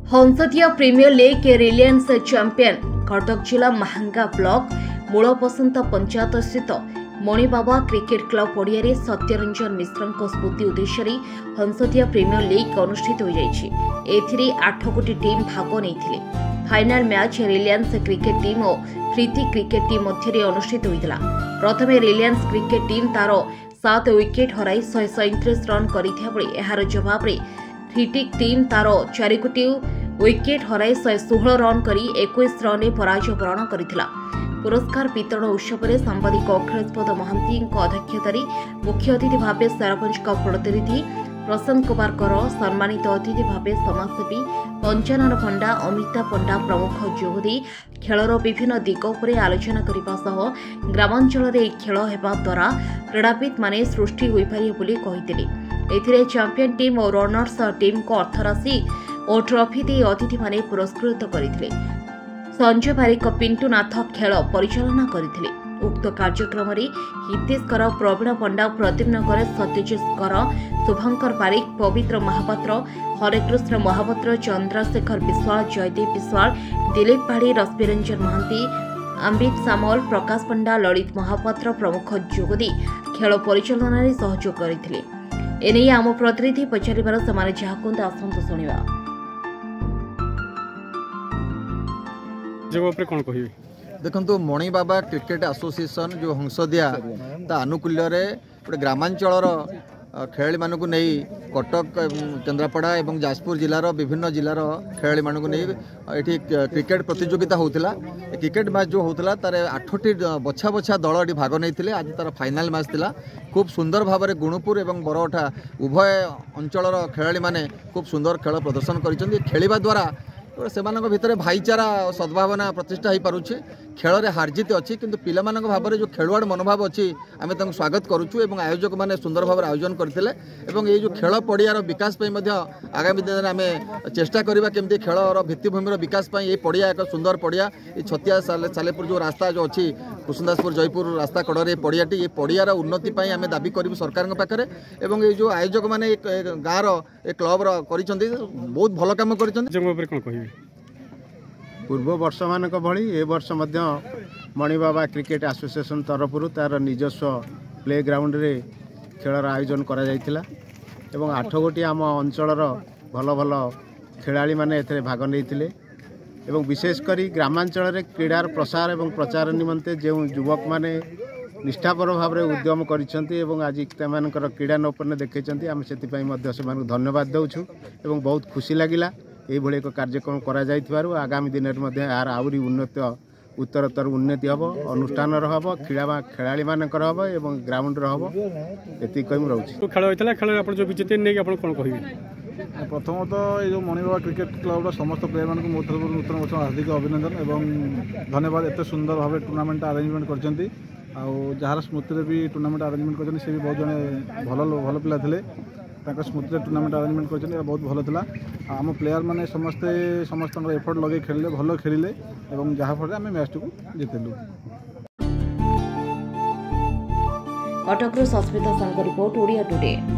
संसदीय premier league Reliance champion Cuttack जिला Mahanga block मूलपसंत panchayat स्थित मणिबाबा क्रिकेट क्लब पड़िया सत्यरंजन मिश्र स्मृति उद्देश्य संसदीय प्रीमियर लीग अनुष्ठित हो जाइए। 8 गोटी टीम भाग नहीं। Final match Reliance cricket team और प्रीति क्रिकेट टीम मध्य अनुष्ठित होता। प्रथम रिलायंस क्रिकेट टीम तार 7 विकेट हराई 137 रन कर जवाब में प्रीति टीम तार 4 गोटी विकेट हराई 116 रन कर 21 रन पराजय वरण करथिला। पुरस्कार वितरण उत्सव में सांबादिक अखिलेश महांती अध्यक्षतार मुख्य अतिथि भाव सरपंच प्रतिनिधि प्रशांत कुमार कर, सम्मानित अतिथि भाव समाजसेवी पंचानन पंडा, अमिता पंडा प्रमुख जोगदी खेलर विभिन्न दिग उपर आलोचना करने सह ग्रामांचल खेल हेबा द्वारा क्रीड़ाविद माने सृष्टि हो पारे। चैंपियन टीम और रनर्स टीम को अर्थराशि और ट्रॉफी दे अतिथि माने पुरस्कृत करथिले। संजय बारिक पिंटू नाथ खेल परिचालना करथिले। उक्त कार्यक्रम में हितेश कर, प्रवीण पंडा, प्रद्युम्न कर, सत्यजित कर, शुभंकर बारिक, पवित्र महापात्र, हरेकृष्ण महापात्र, चंद्रशेखर विश्वाल, जयदेव विश्वाल, दिलीप पाढ़ी, रश्मिरंजन महांती, अम्बित सामल, प्रकाश पंडा, ललित महापात्र प्रमुख जोगदी खेल परिचालन में सहयोग करथिले। एने आम प्रतिनिधि पचारिबार समाने जहा कहते आसंतु शुणिबा। देखो मणिबाबा क्रिकेट एसोसिएशन जो हंसदिया आनुकूल्य गोटे ग्रामांचल खेलाड़ी मानक नहीं कटक, केन्द्रापड़ा और जाजपुर जिलार विभिन्न जिलार खेलाड़ी मानक नहीं ये क्रिकेट प्रतियोगिता होता। क्रिकेट मैच जो होता तार 8टी बछा बछा दल ये भाग नहीं। आज तार फाइनाल मैच थिला। खूब सुंदर भाव में गुणुपुर और बरवठा उभय अंचल खेलाड़ी माने खूब सुंदर खेल प्रदर्शन कर खेलिबा द्वारा से भितर भाईचारा सद्भावना प्रतिष्ठा हो पारुछे। खेल रे हारजित अच्छी किंतु पिला भाव में जो खेलुआड़ मनोभाव अच्छी आम स्वागत करुचु एवं आयोजक मैंने सुंदर भाव आयोजन करते ये जो खेल पड़ियार विकास आगामी दिन में आम चेष्टा करवा केमती खेलर भित्तिभूमि विकास ये पड़िया एक सुंदर पड़िया। ये छतिया सालेपुर जो रास्ता जो अच्छी कुसुमदासपुर जयपुर रास्ता कड़े पड़ियाटी ये पड़ियार उन्नति आम दाबी करूँ सरकार पाखे। ये जो आयोजक मैंने गाँव क्लब बहुत भल कम कर पूर्व वर्ष मानक भली ए वर्ष मध्य मणिबाबा क्रिकेट एसोसिएशन तरफ तार निजस्व प्ले ग्राउंड रे खेलर आयोजन करा जायतिला एवं 8 गोटी आम अंचलर भल भल खेलाड़ी माने एथरे भाग नैथिले एवं विशेषकर ग्रामांचल रे क्रीडार प्रसार एवं प्रचार निमंते जो युवक माने निष्ठापर भाव में उद्यम करिसेंती एवं आज सेमानकर क्रीडा नौपन देखैछंती आम सेति पई मध्य सेमानकु धन्यवाद दउछु एवं बहुत खुशी लागिला। ये एक कार्यक्रम करा आगामी दिन में यार आहरी उन्नत उत्तरोत्तर उन्नति हम अनुष्ठान हम खेलाड़ी मानकर हम एवं ग्राउंड हम ये रोचे प्रथमतः ये जो मणिबाबा क्रिकेट क्लब समस्त प्लेयर मानक मो तरफ नूतन वर्ष हार्दिक अभिनंदन एवं धन्यवाद। एत सुंदर भाव टूर्नामेंट अरेंजमेंट कर जार स्मृति भी टूर्नामेंट अरेंजमेंट कर सी भी बहुत जन भल पिला थे स्मृति टूर्नामेंट अरेंजमेंट कर बहुत भल था। आम प्लेयर मैंने समस्त एफर्ट लगे खेलिले भल खेलिले और जहाँफल आम मैच को जितेलु। कटक सस्मिता सागर रिपोर्ट ओडिया टुडे।